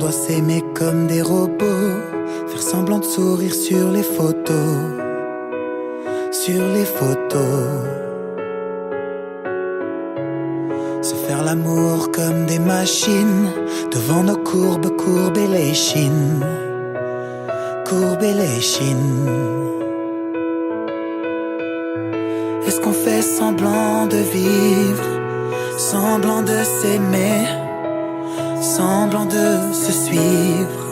doit s'aimer comme des robots, faire semblant de sourire sur les photos, sur les photos. Se faire l'amour comme des machines, devant nos courbes, courber les chines, courber les chines. Est-ce qu'on fait semblant de vivre, semblant de s'aimer, semblant de se suivre?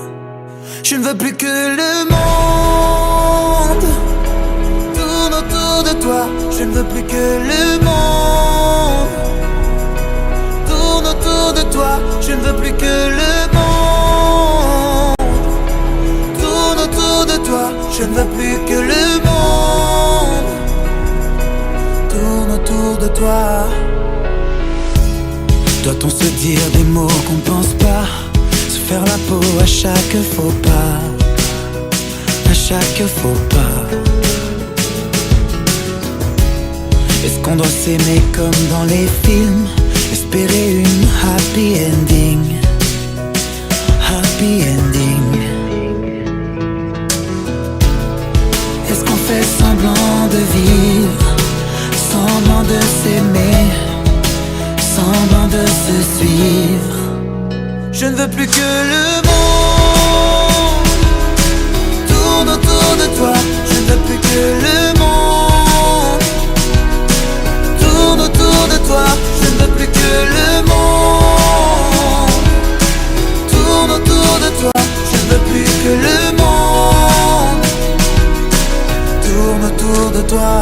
Je ne veux plus que le monde tourne autour de toi. Je ne veux plus que le monde tourne autour de toi. Je ne veux plus que le monde tourne autour de toi. Je ne veux plus que le monde tourne autour de toi. Doit-on se dire des mots qu'on pense pas, se faire la peau à chaque faux pas, à chaque faux pas? Est-ce qu'on doit s'aimer comme dans les films, espérer une happy ending, happy ending? Est-ce qu'on fait semblant de vivre, semblant de s'aimer, semblant de se suivre? Je ne veux plus que le monde tourne autour de toi. Je ne veux plus que le monde tourne autour de toi. Je ne veux plus que le monde tourne autour de toi. Je ne veux plus que le monde tourne autour de toi.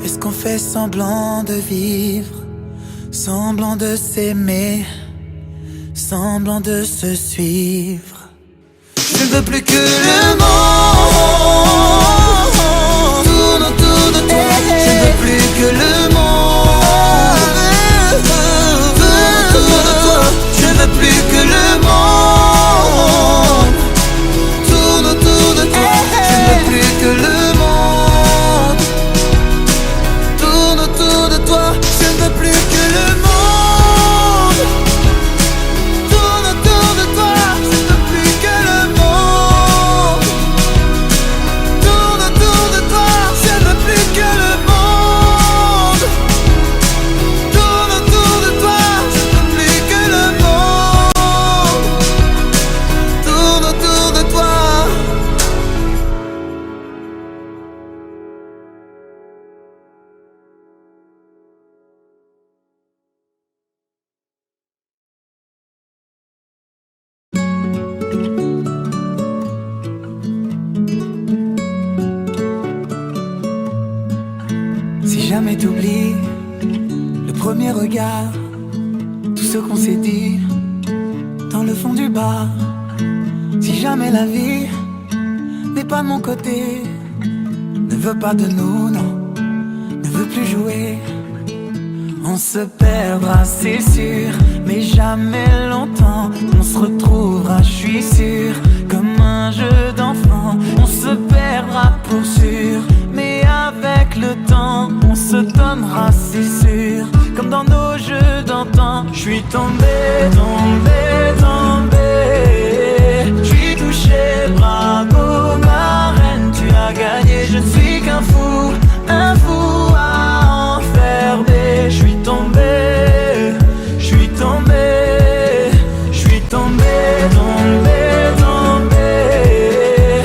Est-ce qu'on fait semblant de vivre, semblant de s'aimer, semblant de se suivre? Je ne veux plus que le monde tourne autour de toi. Je ne veux plus que le monde tourne autour de toi. Je ne veux plus que le monde tourne autour de toi. Je ne veux plus que le monde tourne autour de toi. Je ne veux plus que le monde tourne autour de toi. Je ne veux plus que le monde tourne autour de toi. Je ne veux plus que le monde tourne autour de toi. Je ne veux plus que le monde tourne autour de toi. Si jamais t'oublies le premier regard, tout ce qu'on s'est dit dans le fond du bar. Si jamais la vie n'est pas de mon côté, ne veut pas de nous, non, ne veut plus jouer, on se perdra, c'est sûr, mais jamais longtemps. On se retrouvera, je suis sûr, comme un jeu d'enfant. On se perdra pour sûr, mais avec le temps, on se donnera, c'est sûr, comme dans nos jeux d'antan. Je suis tombé, tombé, tombé. Je suis touché, bravo ma reine, tu as gagné. Je ne suis qu'un fou à enfermer. Je suis tombé, je suis tombé, je suis tombé, tombé, tombé.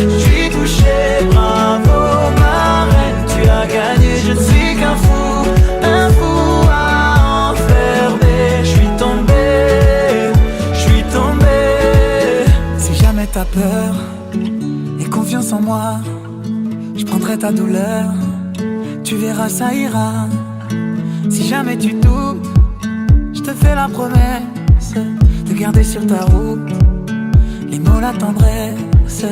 Je suis touché, bravo ma reine, tu as gagné. Je ne suis qu'un fou à enfermer. Je suis tombé, je suis tombé. Si jamais t'as peur et confiance en moi, je prendrai ta douleur, tu verras ça ira. Si jamais tu doutes, je te fais la promesse de garder sur ta route les mots, la tendresse.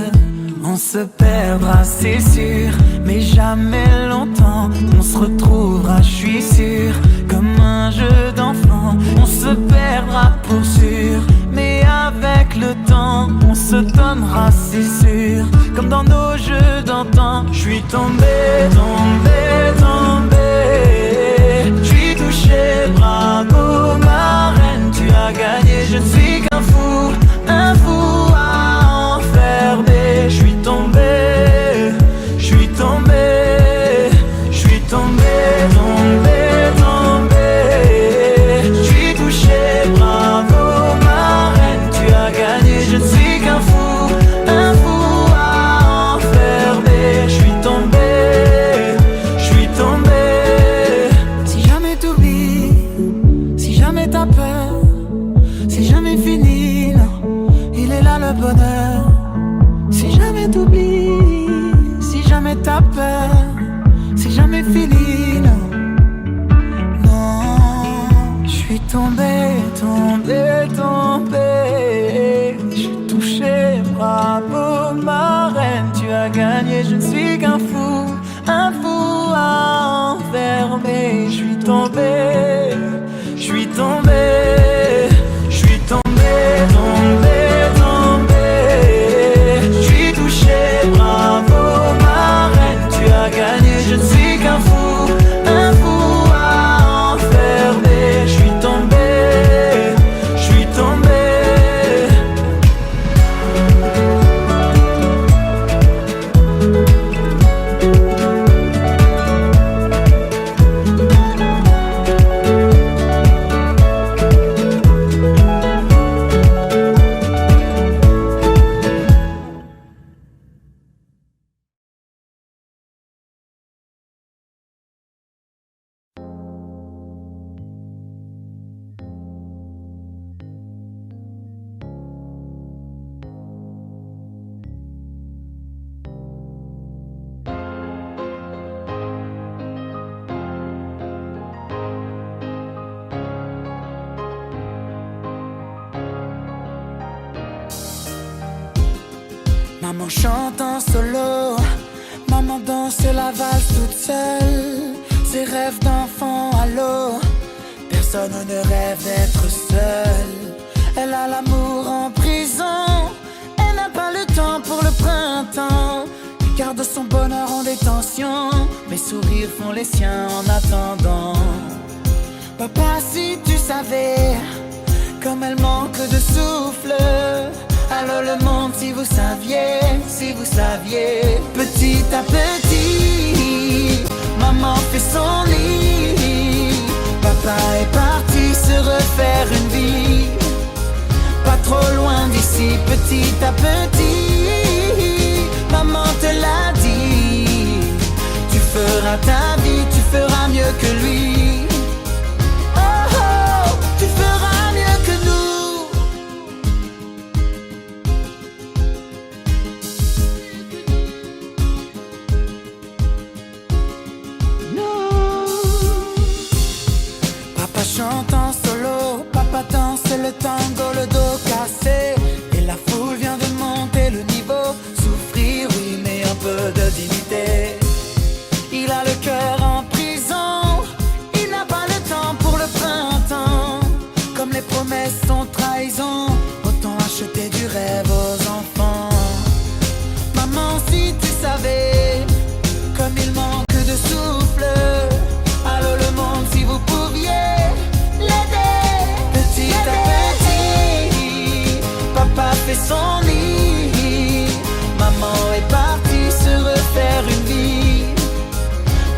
On se perdra, c'est sûr, mais jamais longtemps. On se retrouvera, je suis sûr, comme un jeu d'enfant. On se perdra pour sûr, mais avec le temps, on se donnera, c'est sûr, comme dans nos jeux d'antan. Je suis tombé, tombé, tombé. Je suis touché, bravo ma reine, tu as gagné. Je ne suis bonheur. Si jamais t'oublies, si jamais t'as peur, c'est jamais fini, non. Non, je suis tombé, tombé, tombé. J'ai touché, bravo ma reine, tu as gagné, je ne suis qu'un fou à enfermer. Je suis tombé, je suis tombé, je suis tombé, tombé, tombé. Je suis touché, bravo ma reine, tu as gagné, je ne suis qu'un fou à enfermer. Je suis tombé, je suis tombé. Maman chante en solo, maman danse la valse toute seule. Ses rêves d'enfant à l'eau, personne ne rêve d'être seul. Elle a l'amour en prison, elle n'a pas le temps pour le printemps. Elle garde son bonheur en détention, mes sourires font les siens en attendant. Papa, si tu savais comme elle manque de souffle. Alors le monde, si vous saviez, petit à petit, maman fait son lit. Papa est parti se refaire une vie, pas trop loin d'ici, petit à petit, maman te l'a dit. Tu feras ta vie, tu feras mieux que lui. Oh oh, tu feras mieux que nous. Chante en solo, papa danse le tango, le dos cassé. Et la foule vient de monter le niveau. Souffrir, oui, mais un peu de dignité. Il a le cœur en prison, il n'a pas le temps pour le printemps. Comme les promesses sont trahison, autant acheter du rêve aux enfants. Maman, si tu savais comme il manque de souffle. Allô le monde, si vous pouviez petit à petit, papa fait son lit. Maman est partie se refaire une vie,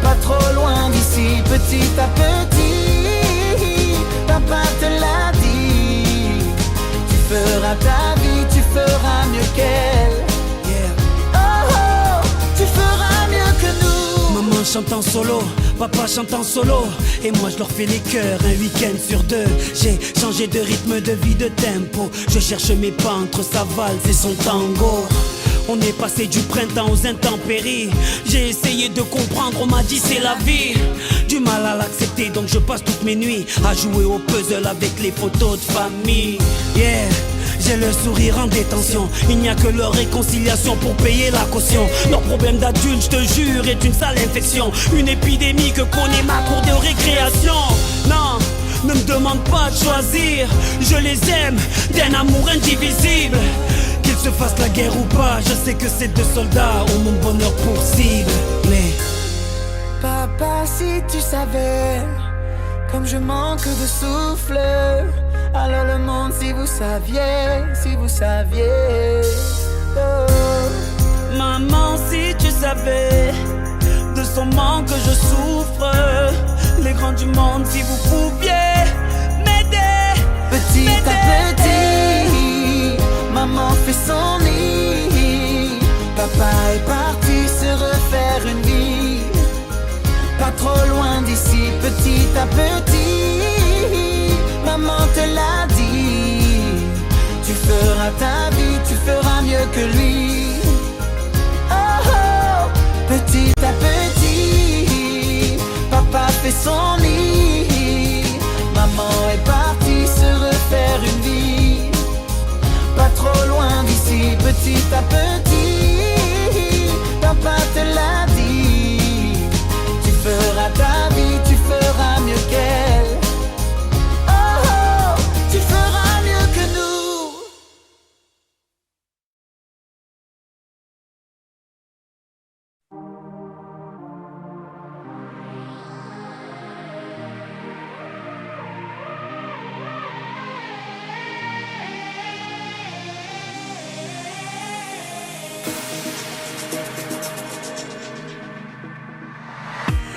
pas trop loin d'ici, petit à petit, papa te l'a dit. Tu feras ta vie, tu feras mieux qu'elle. Yeah. Oh oh, tu feras mieux que nous. Maman chante en solo, papa chante en solo, et moi je leur fais les chœurs un week-end sur deux. J'ai changé de rythme, de vie, de tempo. Je cherche mes pas entre sa valse et son tango. On est passé du printemps aux intempéries. J'ai essayé de comprendre, on m'a dit c'est la vie. Du mal à l'accepter, donc je passe toutes mes nuits à jouer au puzzle avec les photos de famille. Yeah, j'ai le sourire en détention. Il n'y a que leur réconciliation pour payer la caution. Leur problème d'adulte, je te jure, est une sale infection. Une épidémie que connaît ma cour de récréation. Non, ne me demande pas de choisir. Je les aime d'un amour indivisible. Qu'ils se fassent la guerre ou pas, je sais que ces deux soldats ont mon bonheur pour cible. Mais papa, si tu savais comme je manque de souffle. Alors le monde, si vous saviez, oh. maman, si tu savais de son manque je souffre. Les grands du monde, si vous pouviez m'aider. Petit à petit, maman fait son lit. Papa est parti se refaire une vie, pas trop loin d'ici, petit à petit, maman te l'a dit. Tu feras ta vie, tu feras mieux que lui. Oh oh, petit à petit, papa fait son lit. Maman est partie se refaire une vie, pas trop loin d'ici. Petit à petit, papa te l'a dit, tu feras ta vie, tu feras mieux qu'elle. Oh oh, tu feras mieux que nous.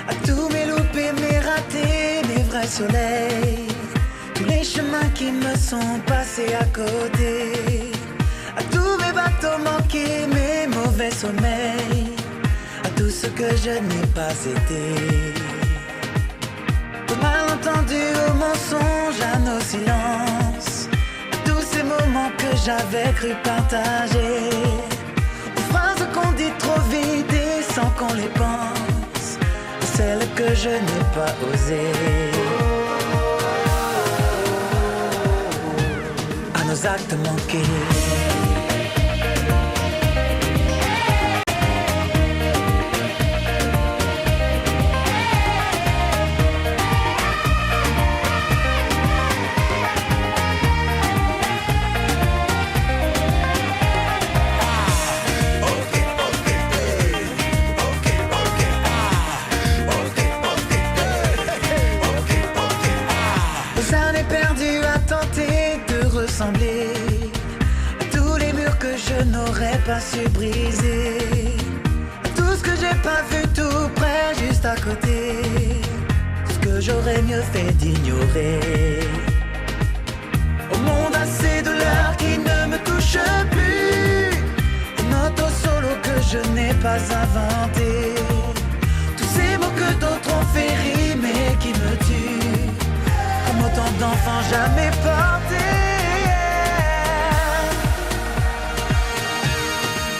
À tous mes loupés, mes ratés, mes vrais soleils, tous les chemins qui me sont passés à côté, à tous mes bateaux manqués, mes mauvais sommeils, à tout ce que je n'ai pas été, aux malentendus, aux mensonges, à nos silences, à tous ces moments que j'avais cru partager, aux phrases qu'on dit trop vite et sans qu'on les pense, celles que je n'ai pas osées, à nos actes manqués. Aux années perdues à tenter de ressembler à tous les murs que je n'aurais pas su briser, à tout ce que j'ai pas vu tout près, juste à côté, ce que j'aurais mieux fait d'ignorer. Au monde à ces douleurs qui ne me touchent plus, une auto solo que je n'ai pas inventé, tous ces mots que d'autres ont fait rimer qui me tuent, comme autant d'enfants jamais portés,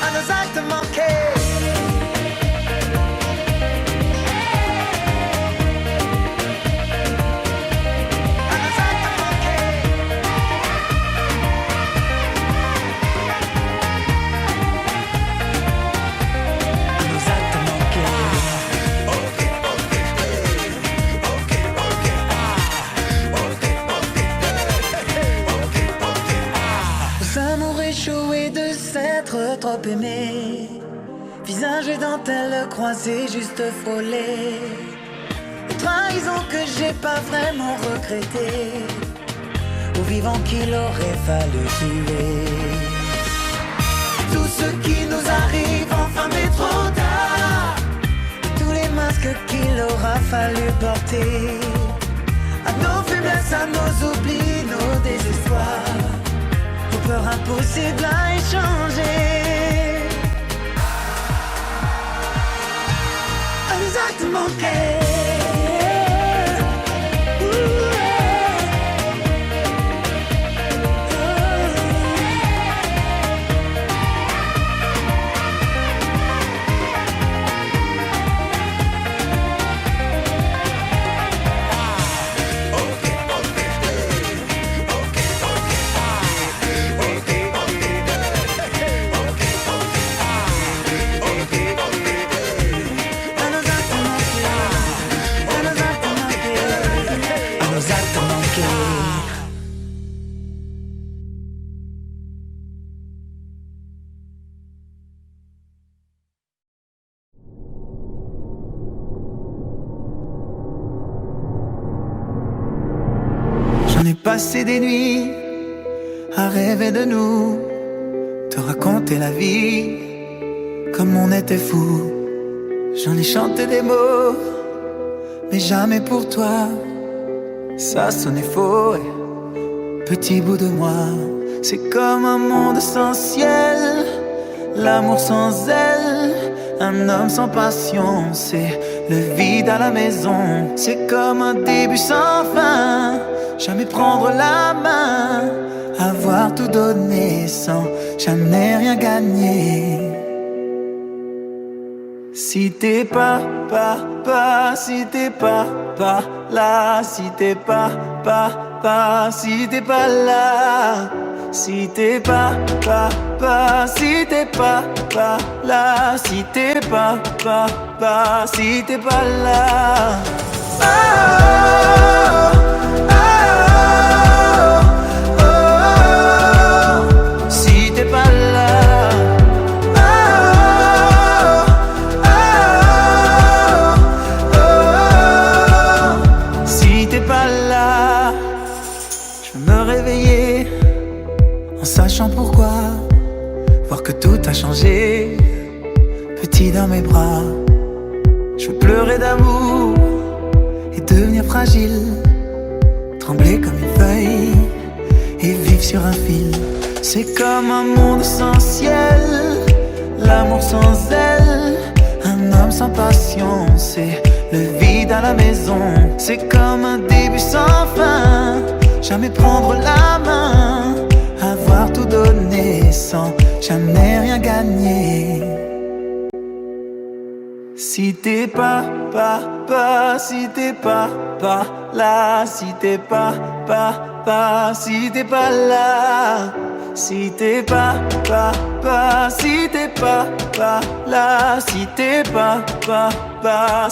à nos actes manqués. À nos actes manqués. À nos actes manqués. Aux amours échoués de s'être trop aimé, visage et dentelle croisés, juste frôlés, les trahisons que j'ai pas vraiment regrettées, aux vivants qu'il aurait fallu tuer, tout ce qui nous arrive enfin mais trop tard, tous les masques qu'il aura fallu porter, à nos faiblesses, à nos oublis, nos désespoirs, aux peurs impossibles à échanger, à nos actes manqués. J'en ai passé des nuits à rêver de nous, te raconter la vie comme on était fous. J'en ai chanté des mots, mais jamais pour toi. Ça sonnait faux, et petit bout de moi. C'est comme un monde sans ciel, l'amour sans aile, un homme sans passion. C'est le vide à la maison. C'est comme un début sans fin, jamais prendre la main, avoir tout donné sans jamais rien gagné. Si t'es pas si t'es pas là, si t'es pas si t'es pas là, si t'es pas si t'es pas là, si t'es pas si t'es pas là. Oh, oh, oh, oh, si t'es pas là. En sachant pourquoi, voir que tout a changé, petit dans mes bras. Je veux pleurer d'amour et devenir fragile, trembler comme une feuille et vivre sur un fil. C'est comme un monde sans ciel, l'amour sans aile, un homme sans passion, c'est le vide à la maison. C'est comme un début sans fin, jamais prendre la main, avoir tout donné sans jamais rien gagner. Si t'es pas si t'es pas là, si t'es pas si t'es pas là, si t'es pas si t'es pas là, si t'es pas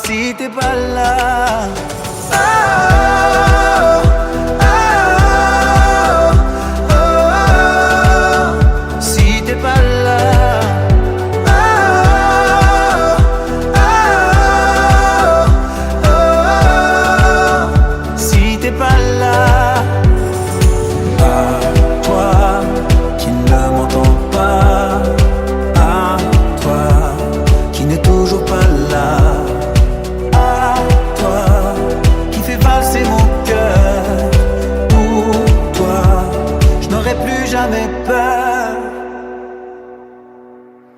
si t'es pas là. Oh, oh, oh, oh, si t'es pas là.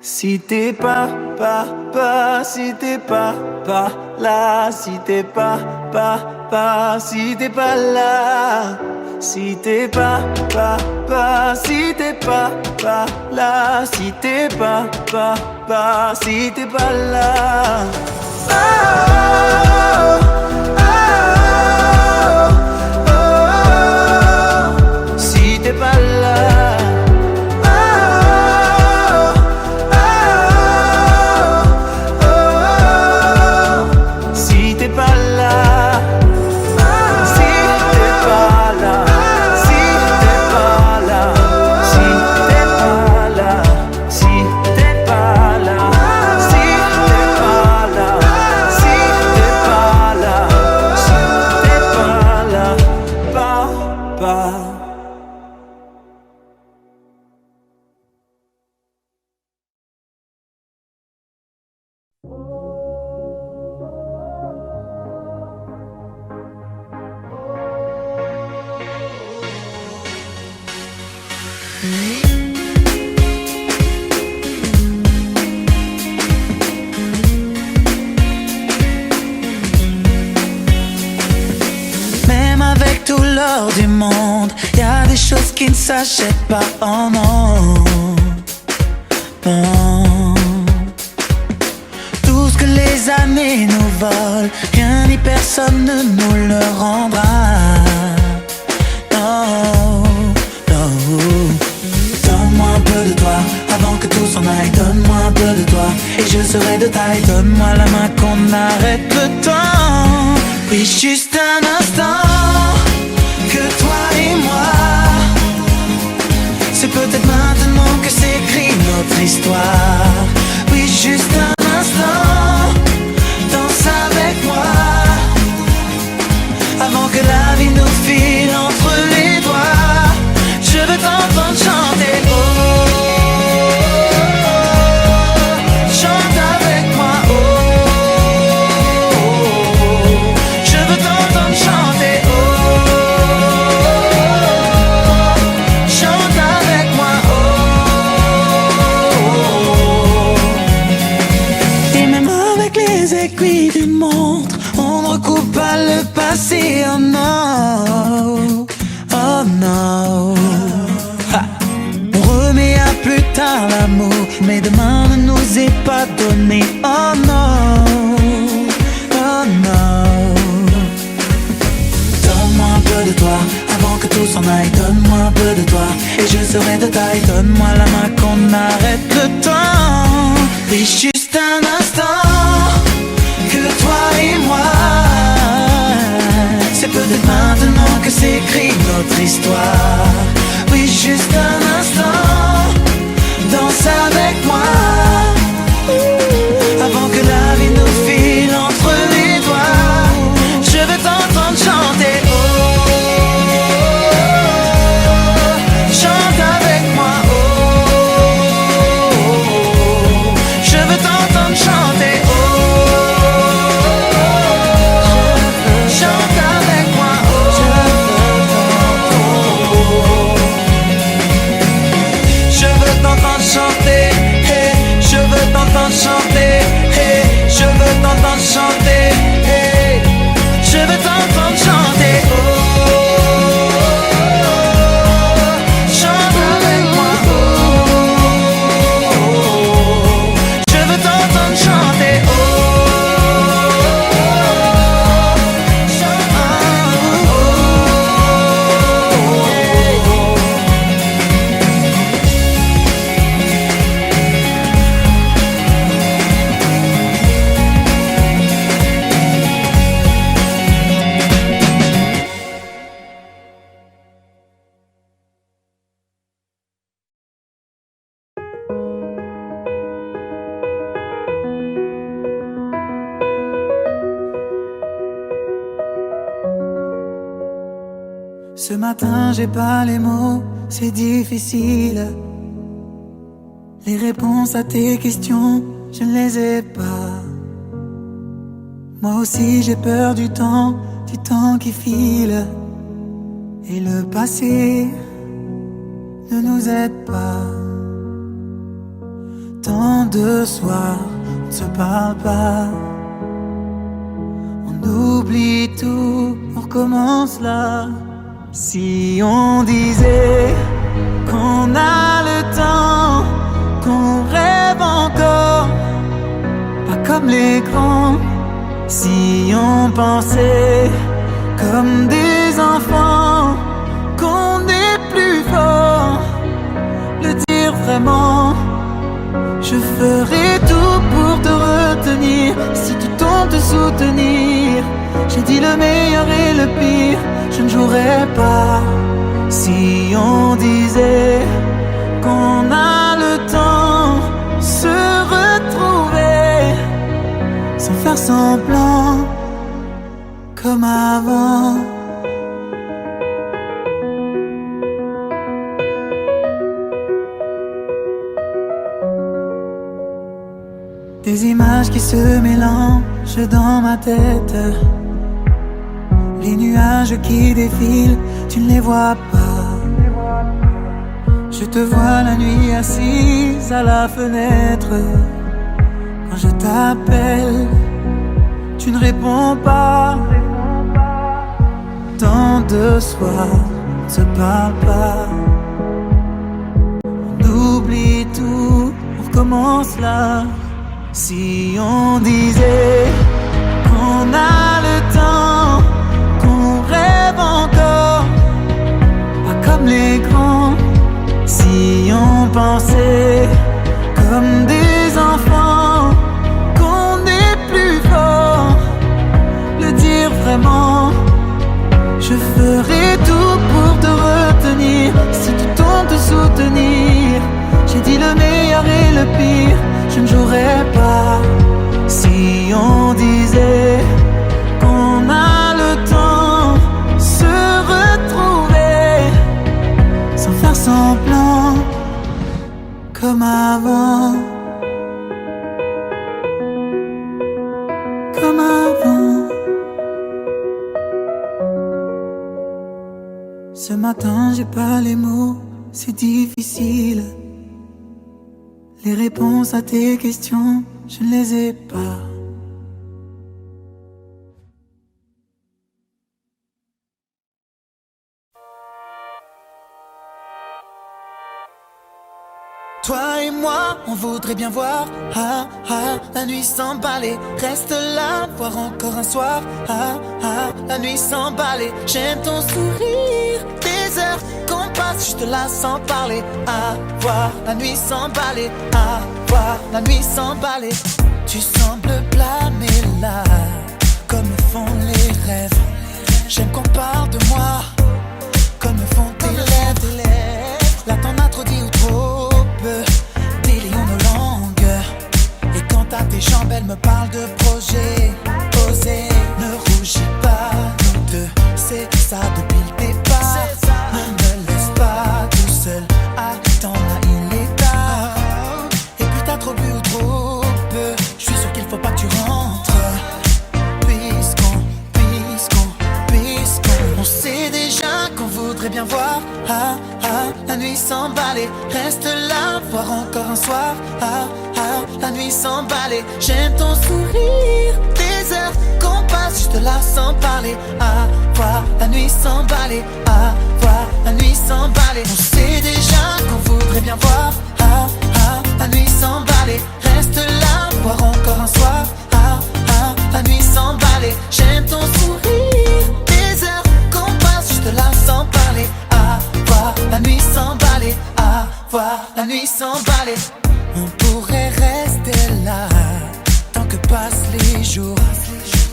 Si t'es pas si t'es pas là, si t'es pas si t'es pas là, si t'es pas si t'es pas là, si t'es pas si t'es pas là. Oh, oh, oh, oh, si t'es pas là. Même avec tout l'or du monde, y a des choses qui ne s'achètent pas en or. Non. Tout ce que les années nous volent, rien ni personne ne nous le rendra. Non, non. Donne-moi un peu de toi avant que tout s'en aille. Donne-moi un peu de toi et je serai de taille. Donne-moi la main qu'on arrête le temps. Oui, juste un instant, que toi et moi. C'est peut-être maintenant que s'écrit notre histoire. Oui, juste un instant, danse avec moi, avant que la vie nous file entre les doigts. Je veux t'entendre chanter, oh, chante avec moi, oh, je veux t'entendre chanter, oh, chante avec moi, oh, par l'amour, mais demain ne nous est pas donné. Oh non, oh non. Donne-moi un peu de toi, avant que tout s'en aille. Donne-moi un peu de toi, et je serai de taille. Donne-moi la main qu'on arrête le temps. Oui, juste un instant, que toi et moi. C'est peut-être maintenant que s'écrit notre histoire. Oui, juste un instant, danse avec moi, avant que la vie nous file entre les doigts. Je veux t'entendre chanter, oh, chante avec moi, oh, je veux t'entendre chanter, oh, chante avec moi, oh, je veux t'entendre chanter, hey, je veux t'entendre chanter, hey, je veux t'entendre chanter, hey, je veux t'entendre chanter, oh, chante avec moi, oh, je veux t'entendre chanter, oh, chante, Ce matin j'ai pas les mots, c'est difficile. Les réponses à tes questions, je ne les ai pas. Moi aussi j'ai peur du temps qui file. Et le passé ne nous aide pas. Tant de soirs, on ne se parle pas. On oublie tout, on recommence là. Si on disait qu'on a le temps, qu'on rêve encore, pas comme les grands. Si on pensait comme des enfants, qu'on est plus fort, le dire vraiment. Je ferai tout pour te retenir, si tu tombes te soutenir. J'ai dit le meilleur et le pire, je ne jouerai pas. Si on disait qu'on a le temps, se retrouver sans faire semblant, comme avant. Des images qui se mélangent dans ma tête. Les nuages qui défilent, tu ne les vois pas. Je te vois la nuit assise à la fenêtre. Quand je t'appelle, tu ne réponds pas. Tant de soirs, on ne se parle pas. On oublie tout, on recommence là. Si on disait qu'on a le temps, qu'on rêve encore, pas comme les grands. Si on pensait comme des enfants, qu'on est plus fort, le dire vraiment. Je ferai tout pour te retenir, si tu tombes te soutenir. J'ai dit le meilleur et le pire, je ne jouerai pas. Si on disait qu'on a le temps, se retrouver sans faire semblant, comme avant. Comme avant. Ce matin j'ai pas les mots, c'est difficile. Les réponses à tes questions, je ne les ai pas. Toi Toi et moi, on voudrait bien voir la nuit s'emballer. Reste là, voir encore un soir la nuit s'emballer. J'aime ton sourire, des heures qu'on passe juste là sans parler. Voir la nuit s'emballer, voir la nuit s'emballer. Tu sembles blâmer là, comme le font les rêves. J'aime qu'on parle de moi, comme le font tes lèvres. Là t'en as trop dit ou trop peu, délions nos langues. Et quand t'as tes jambes, elles me parlent de projet. Osez, ne rougis pas, nous deux, c'est ça depuis le départ. Ne me laisse pas tout seul, attends là il est tard. Et puis t'as trop bu ou trop peu, je suis sûr qu'il faut pas que tu rentres. On sait déjà qu'on voudrait bien voir la nuit s'emballer. Reste là, voir encore un soir la nuit s'emballer. J'aime ton sourire, des heures qu'on passe juste là sans parler. Voir la nuit s'emballer, voir la nuit s'emballer. On sait déjà qu'on voudrait bien voir la nuit s'emballer. Reste là, voir encore un soir la nuit s'emballer. J'aime ton sourire, des heures qu'on passe juste là sans parler. Voir la nuit s'emballer, voir la nuit s'emballer. On pourrait rester là tant que passent les jours.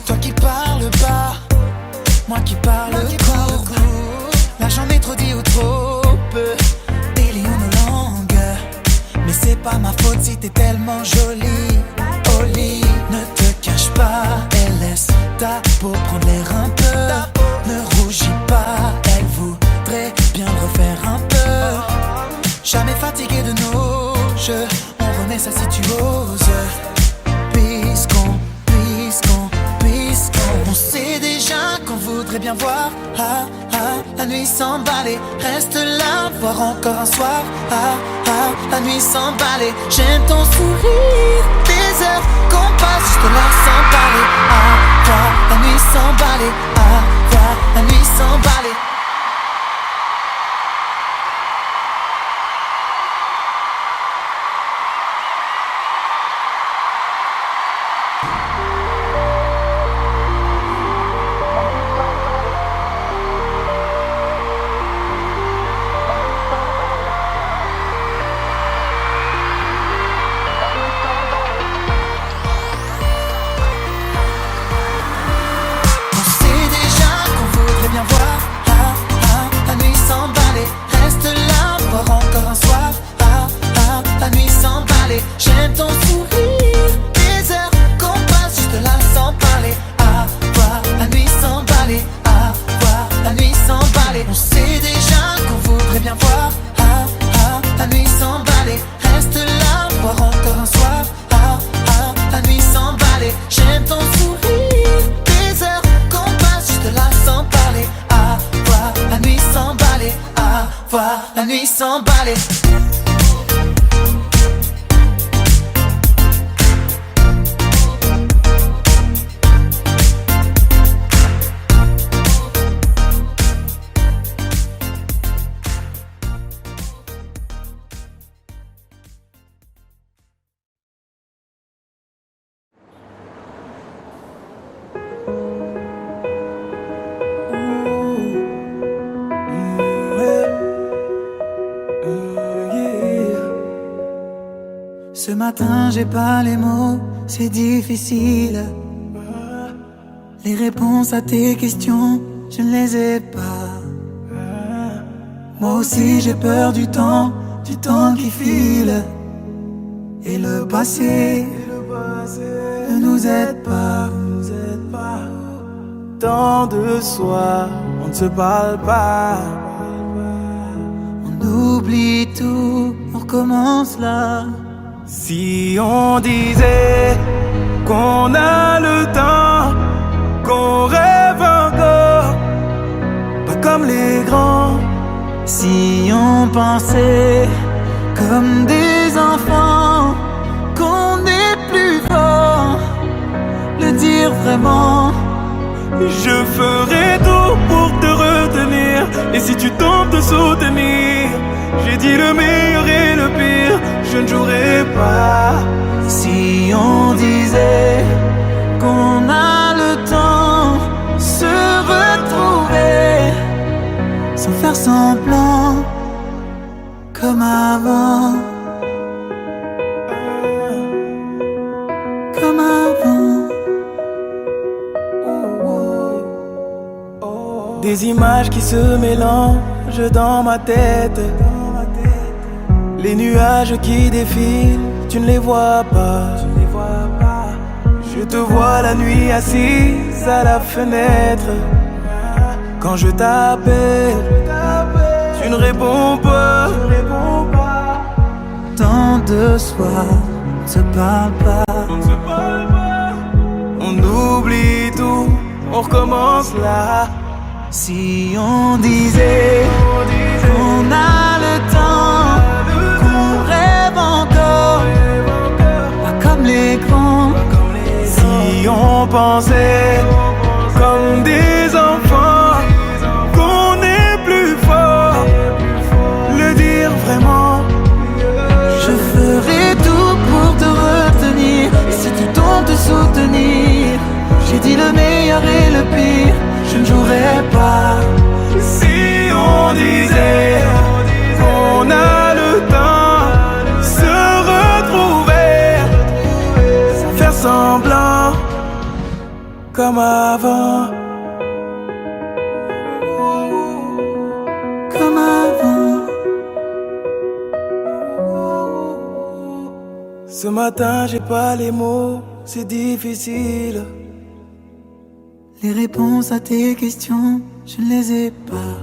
Toi qui parles bas, moi qui parle court. Là j'en ai trop dit ou trop peu, délions nos langues. Mais c'est pas ma faute si t'es tellement jolie. Au lit, ne te cache pas et laisse ta peau prendre l'air un peu. Ne rougis pas, elle voudrait bien le refaire un peu. Jamais fatigué de nos jeux, on remet ça si tu oses. Puisqu'on on sait déjà qu'on voudrait bien voir la nuit s'emballer. Reste là, voir encore un soir la nuit s'emballer. J'aime ton sourire, des heures qu'on passe juste là sans parler. Voir la nuit s'emballer, voir la nuit s'emballer. J'aime ton sourire, des heures qu'on passe juste là sans parler. Voir la nuit s'emballer, voir la nuit s'emballer. On sait déjà qu'on voudrait bien voir la nuit s'emballer. Reste là, voir encore un soir la nuit s'emballer. J'aime ton sourire, des heures qu'on passe juste là sans parler. Voir la nuit s'emballer, voir la nuit s'emballer. Ce matin j'ai pas les mots, c'est difficile. Les réponses à tes questions, je ne les ai pas. Moi aussi j'ai peur du temps qui file. Et le passé ne nous aide pas. Tant de soi, on ne se parle pas. On oublie tout, on recommence là. Si on disait qu'on a le temps, qu'on rêve encore, pas comme les grands. Si on pensait comme des enfants, qu'on est plus fort, le dire vraiment. Je ferai tout pour te retenir, et si tu tentes de soutenir, j'ai dit le meilleur et le pire. je ne jouerai pas. Si on disait qu'on a le temps de se retrouver sans faire semblant comme avant, comme avant. Des images qui se mélangent dans ma tête. Les nuages qui défilent, tu ne les vois pas. Je te vois la nuit assise à la fenêtre. Quand je t'appelle, tu ne réponds pas. Tant de soirs, on ne se parle pas. On oublie tout, on recommence là. Si on disait qu'on a le temps, qu'on rêve encore, pas comme les grands. Si on pensait comme des enfants, qu'on est plus fort, le dire vraiment. Je ferai tout pour te retenir, et si tu tombes te soutenir. J'ai dit le meilleur et le pire, je ne jouerai pas. Si on disait qu'on a le temps de se retrouver sans faire semblant comme avant. Comme avant. Ce matin j'ai pas les mots, c'est difficile. Les réponses à tes questions, je ne les ai pas.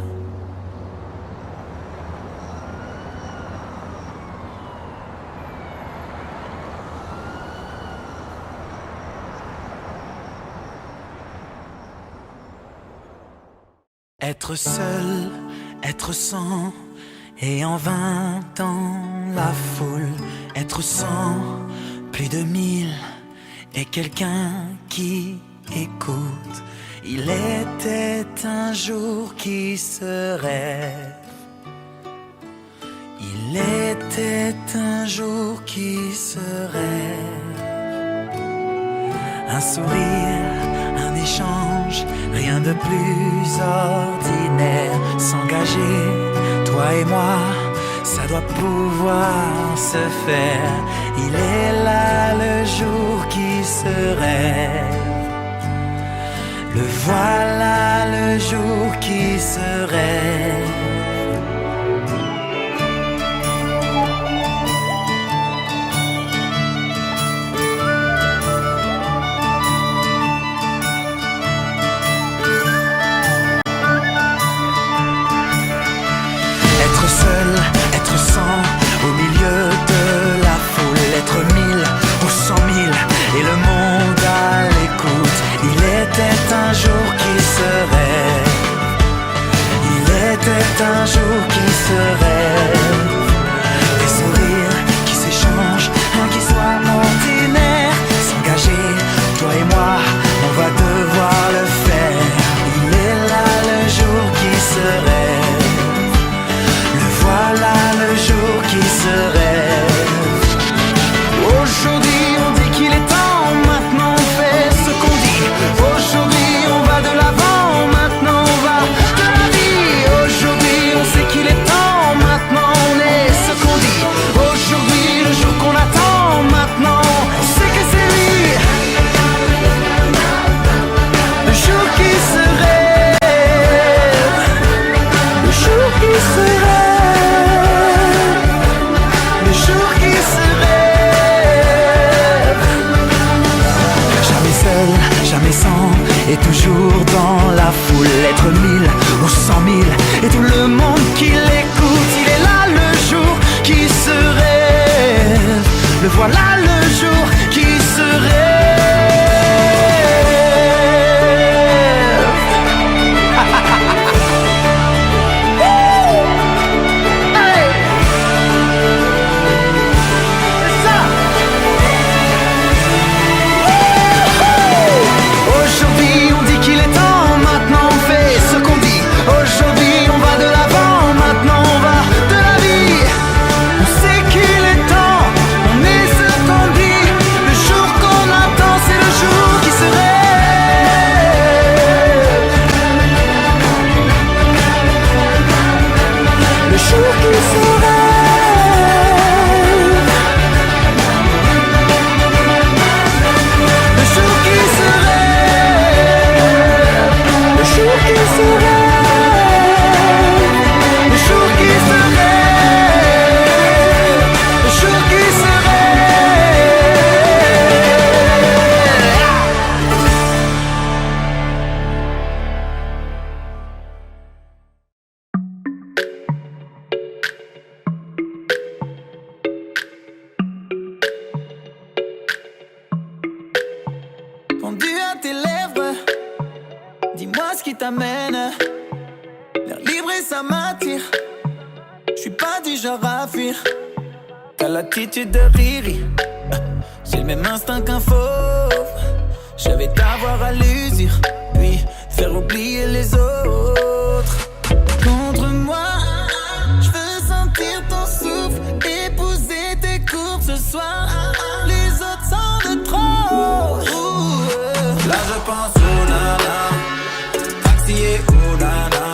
Être seul, être sans, et en 20 ans la foule. Être sans, plus de 1000, et quelqu'un qui écoute. Il était un jour qui se rêve. Il était un jour qui se rêve. Un sourire, un échange, rien de plus ordinaire. S'engager, toi et moi, ça doit pouvoir se faire. Il est là le jour qui se rêve. Le voilà le jour qui se rêve. Être seul, être sans, au milieu de la foule. Être 1000 ou 100 000 et le monde à l'écoute. Il était un jour qui se rêve. Il était un jour qui se rêve. Des sourires qui s'échangent, rien qui soit ordinaire. S'engager, toi et moi, on va devoir le faire. Il est là le jour qui se rêve. Le voilà le jour qui se rêve. Aujourd'hui on dit qu'il est temps, maintenant on fait ce qu'on dit. Aujourd'hui on va de l'avant, maintenant on va de la vie. Aujourd'hui on sait qu'il est temps, maintenant on est ce qu'on dit. Aujourd'hui le jour qu'on attend, maintenant on sait que c'est lui. Le jour qui se rêve. Le jour qui se rêve. Le jour qui se rêve. Jamais seul, jamais sans, et toujours dans la foule. Être 1000 ou 100 000 et tout le monde qui l'écoute. Il est là le jour qui se rêve. Le voilà le jour qui se rêve. Hey! C'est ça! Aujourd'hui on dit qu'il est temps, maintenant on fait ce qu'on dit. Aujourd'hui on va de l'avant, maintenant on va de la vie. On sait qu'il est temps, ça mène. L'air libre et ça m'attire. J'suis pas du genre à fuir. T'as l'attitude de Riri. J'ai le même instinct qu'un fauve. Je vais t'avoir à l'usure, puis faire oublier les autres. Contre moi, je veux sentir ton souffle, épouser tes courbes ce soir. Les autres sont de trop. Là je pense au nana, taxi et au nana.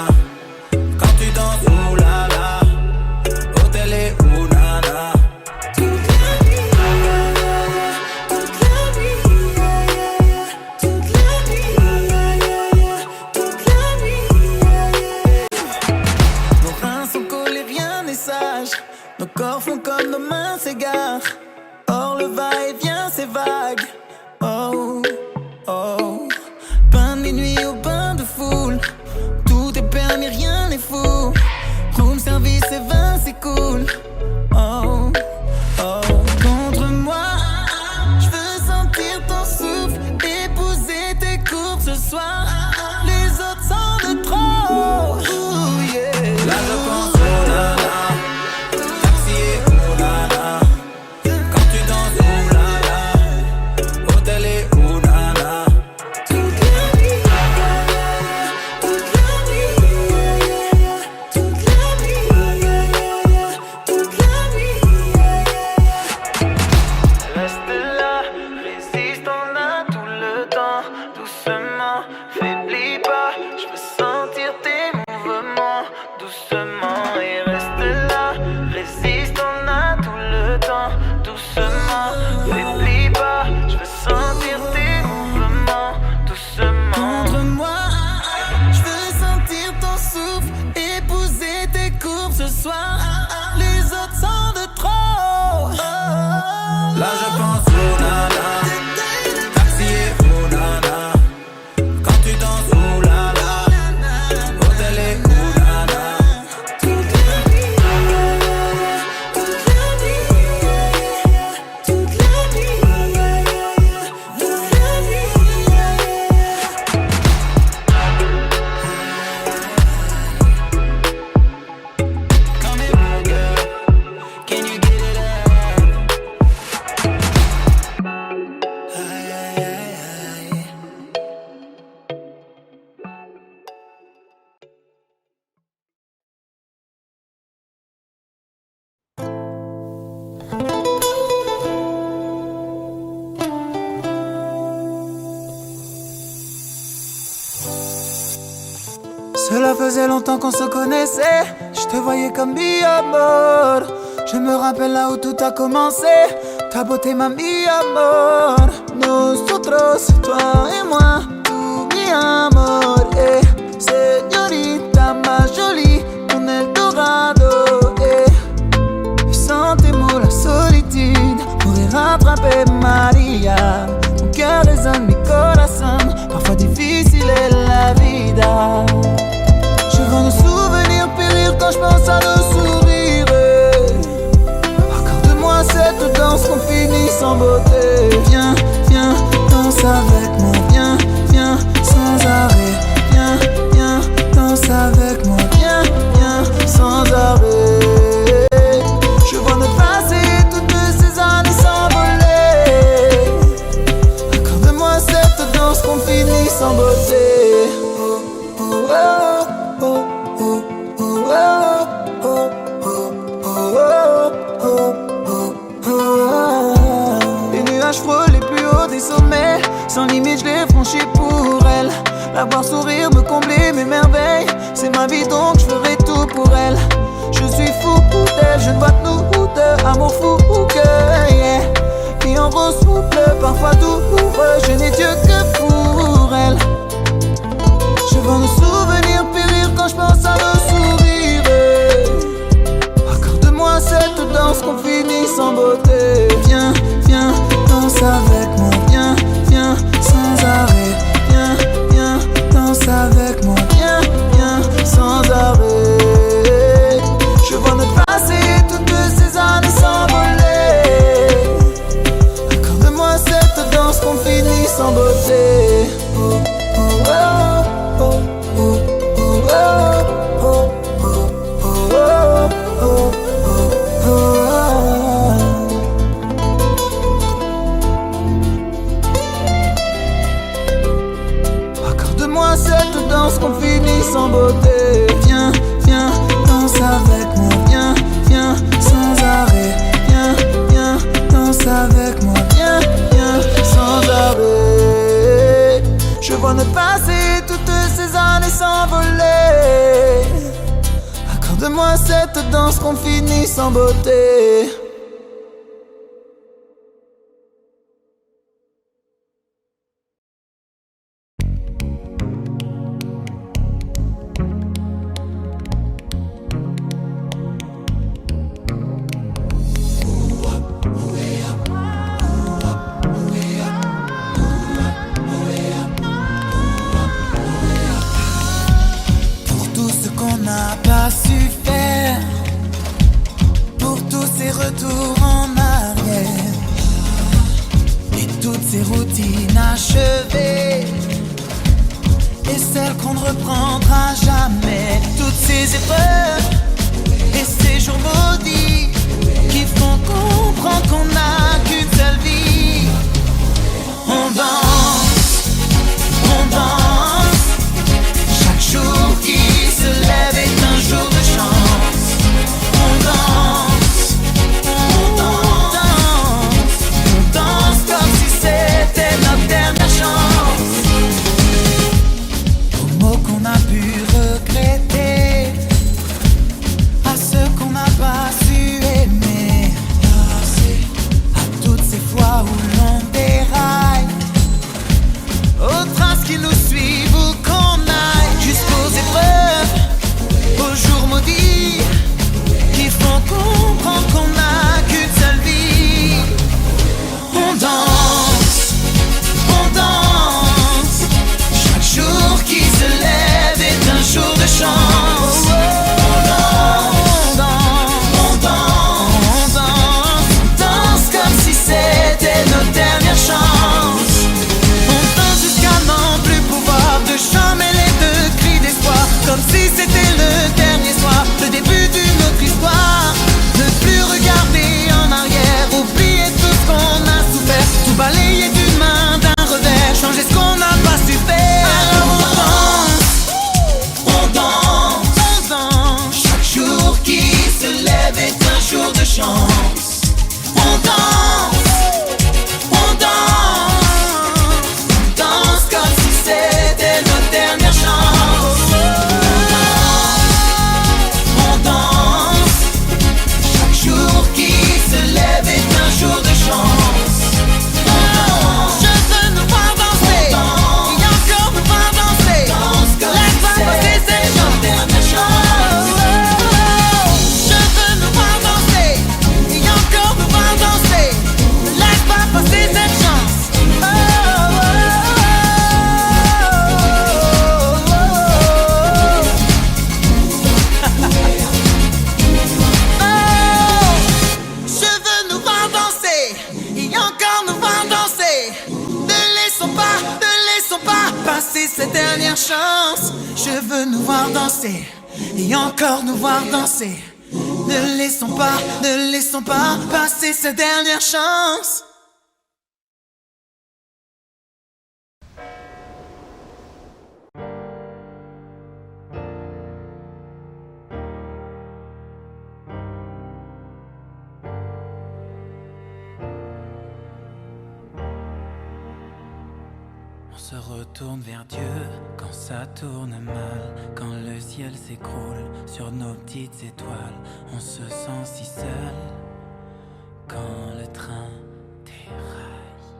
Quand tu danses, oh là là, hôtel et oh nana. Nos corps font comme nos mains s'égarent. Or le va-et-vient c'est vague. Oh, oh. Bain de minuit au bain de foule. Tout est permis, rien n'est fou. Room service et vin c'est cool. Oh, oh. Contre moi, je veux sentir ton souffle, épouser tes courbes ce soir. Les autres sont de trop. Ooh, yeah. Là je pense au nana. Cela faisait longtemps qu'on se connaissait. Je te voyais comme mi amor. Je me rappelle là où tout a commencé. Ta beauté m'a mis amor. Nosotros, toi et moi, tout mi amor. Señorita más jolie, mon Eldorado. Et sans tes mots, la solitude pourrait rattraper Maria. Mon cœur résonne, mi corazón. Parfois difficile est la vida. Je vois nos souvenirs périr quand je pense à nos sourires. Accorde-moi cette danse qu'on finit sans beauté. Viens, viens, danse avec moi. Viens, viens, sans arrêt. Viens, viens, danse avec moi. Viens, viens, sans arrêt. Je vois notre passé et toutes ces années s'envoler. Accorde-moi cette danse qu'on finit sans beauté. Oh, oh, oh. Les nuages frôlent les plus hauts des sommets. Sans limite je les franchis pour elle. La voir sourire, me combler mes merveilles. C'est ma vie donc je ferai tout pour elle. Je suis fou d'elle, je ne vois que nous deux. Amour fou que yeah. Vie en rose ou bleu, parfois douloureux. Je n'ai Dieu que pour elle. Je vois nos souvenirs périr quand je pense à nos sourires. Accorde-moi cette danse qu'on finit sans beauté. Viens, viens, danse avec moi. Viens, viens, sans arrêt. Viens, viens, danse avec moi. Viens, viens, sans arrêt. Je vois notre passé et toutes ces années s'envoler. Accorde-moi cette danse qu'on finit sans beauté. Oh, oh, oh, oh, oh. sans beauté. Viens, viens, danse avec moi. Viens, viens, sans arrêt. Viens, viens, danse avec moi. Viens, viens, sans arrêt. Je vois ne passer toutes ces années s'envoler. Accorde-moi cette danse qu'on finit sans beauté. Retour en arrière et toutes ces routines achevées et celles qu'on ne reprendra jamais. Toutes ces épreuves et ces jours maudits qui font comprendre qu'on n'a qu'une seule vie. On danse, chaque jour qui se lève est un jour de chance. On danse. C'était notre dernière chance. Aux mots qu'on a pu regretter, à ceux qu'on n'a pas su aimer, à toutes ces fois où l'on déraille, aux traces qui nous suivent ou qu'on aille, jusqu'aux épreuves, aux jours maudits qui font comprendre qu'on n'a qu'une seule vie. On danse, chaque jour qui se lève est un jour de chance. On danse comme si c'était notre dernière chance. On danse jusqu'à n'en plus pouvoir, de chants mêlés de cris d'espoir, comme si c'était le dernier soir, le début d'une autre histoire. Ne plus regarder en arrière, oublier tout ce qu'on a souffert, tout balayer d'une main d'un revers, changer ce qu'on n'a pas su faire. Alors on danse, chaque jour qui se lève est un jour de chance. On danse comme si c'était notre dernière chance. On danse, chaque jour qui se lève est un jour de chance. Je veux nous voir danser, et encore nous voir danser. Laisse-moi passer cette dernière chance. Je veux nous voir danser, et encore nous voir danser. Laisse-moi passer cette chance. Je veux nous voir danser, et encore nous voir danser. Ne laissons pas passer cette dernière chance. Je veux nous voir danser, et encore nous voir danser. Ne laissons pas passer cette dernière chance. On se retourne vers Dieu quand ça tourne mal, quand le ciel s'écroule sur nos petites étoiles. On se sent si seul quand le train déraille.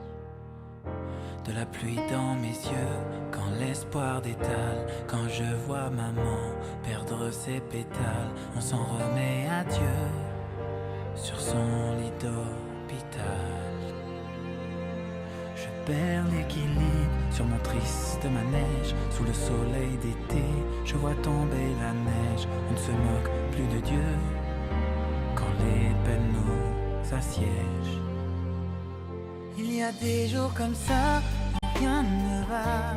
De la pluie dans mes yeux quand l'espoir détale, quand je vois maman perdre ses pétales. On s'en remet à Dieu sur son lit d'hôpital. Je perds l'équilibre sur mon triste manège. Sous le soleil d'été, je vois tomber la neige. On ne se moque plus de Dieu quand les peines nous assiègent. Il y a des jours comme ça où rien ne va,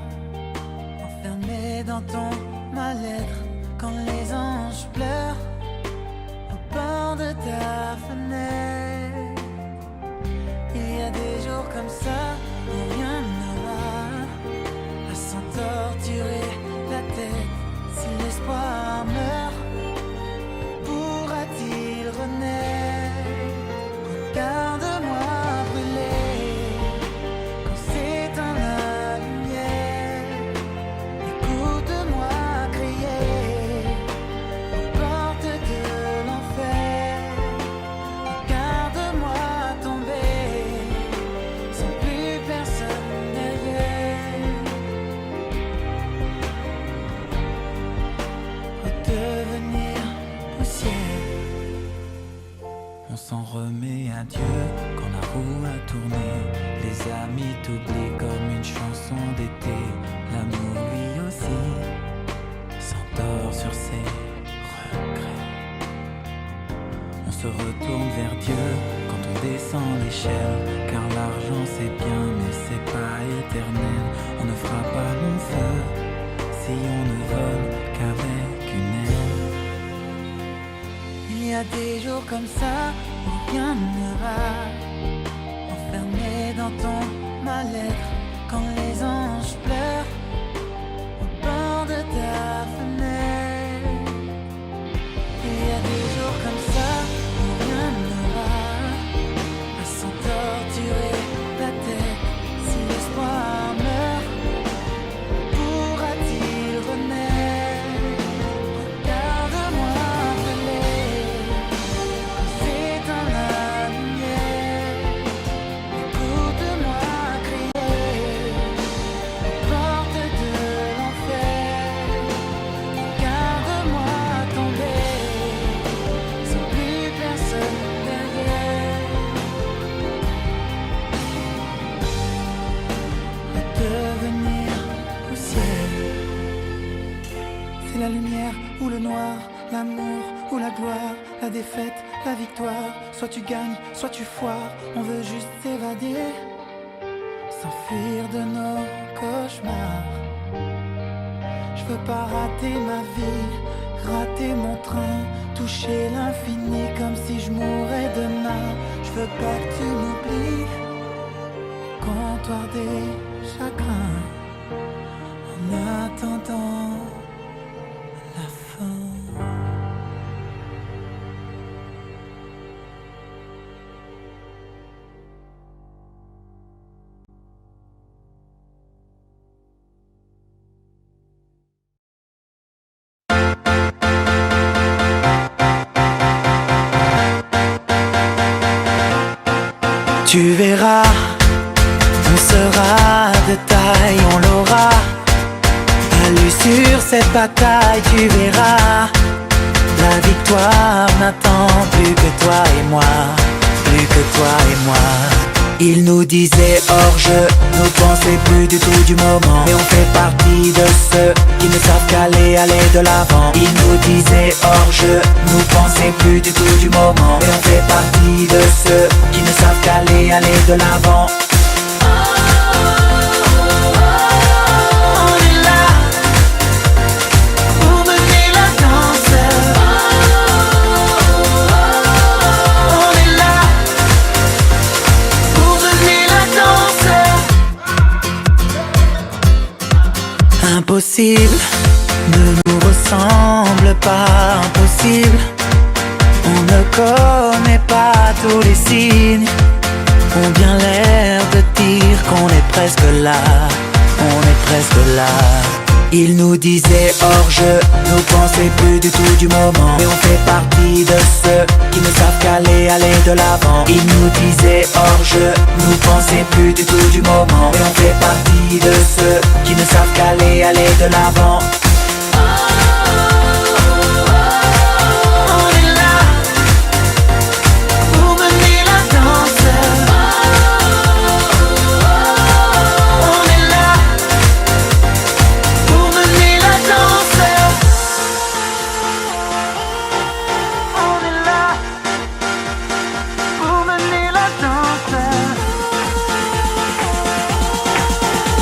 enfermé dans ton mal-être, quand les anges pleurent au bord de ta fenêtre. Il y a des jours comme ça où rien ne va, à s'en torturer la tête. Si l'espoir meurt, pourra-t-il renaître? Regarde-moi brûler quand s'éteint la lumière. Écoute-moi crier aux portes de l'enfer. Regarde-moi tomber sans plus personne derrière. Redevenir poussière. On s'en remet à Dieu quand la roue a tourné. Les amis t'oublient comme une chanson d'été. L'amour lui aussi s'endort sur ses regrets. On se retourne vers Dieu quand on descend l'échelle. Car l'argent c'est bien mais c'est pas éternel. On ne fera pas long feu si on ne vole qu'avec une aile. Il y a des jours comme ça où rien ne va, enfermé dans ton mal-être, quand les anges pleurent au bord de ta fenêtre. Il y a des jours comme ça où rien ne va, à s'en torturer la tête. Si l'espoir meurt, pourra-t-il renaître? Regarde-moi brûler quand s'éteint la lumière. Écoute-moi crier aux portes de l'enfer. Regarde-moi tomber sans plus personne derrière. Redevenir poussière. C'est la lumière ou le noir, l'amour ou la gloire, la défaite, la victoire. Soit tu gagnes, soit tu foires. On veut juste s'évader, s'enfuir de nos cauchemars. Je veux pas rater ma vie, rater mon train, toucher l'infini comme si je mourais demain. Je veux pas que tu m'oublies, comptoir des chagrins. En attendant la fin. Tu verras, on sera de taille, on l'aura. À l'issue cette bataille, tu verras. La victoire n'attend plus que toi et moi, plus que toi et moi. Il nous disait hors jeu, nous pensait plus du tout du moment. Mais on fait partie de ceux qui ne savent qu'aller de l'avant. Il nous disait hors jeu, nous pensait plus du tout du moment. Mais on fait partie de ceux qui ne savent qu'aller de l'avant. On est là pour mener la danse. On est là pour mener la danse. Impossible ne nous ressemble pas, impossible. On ne connaît pas tous les signes, ont bien l'air de dire qu'on est presque là, on est presque là. Il nous disait hors jeu, nous pensait plus du tout du moment. Mais on fait partie de ceux qui ne savent qu'aller de l'avant. Il nous disait hors jeu, nous pensait plus du tout du moment. Mais on fait partie de ceux qui ne savent qu'aller de l'avant. On est là pour mener la danse. On est là pour mener la danse. On est là pour mener la danse.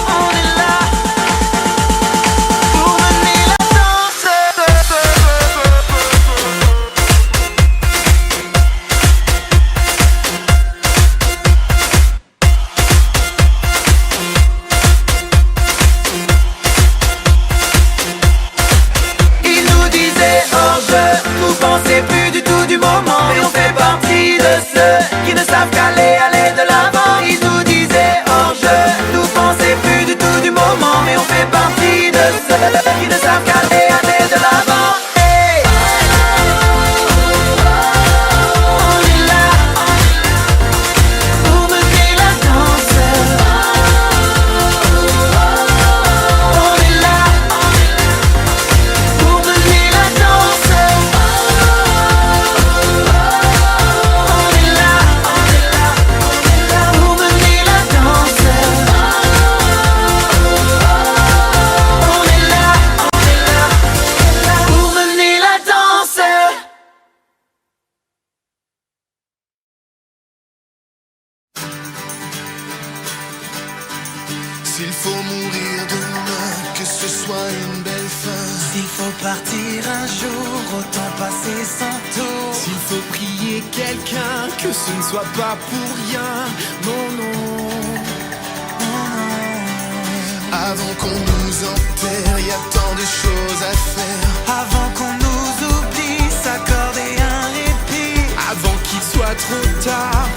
On est là pour mener S'il faut mourir demain, que ce soit une belle fin. S'il faut partir un jour, autant passer sans tour. S'il faut prier quelqu'un, que ce ne soit pas pour rien. Non, non. Avant qu'on nous enterre, y a tant de choses à faire. Avant qu'on nous oublie, s'accorder un répit. Avant qu'il soit trop tard,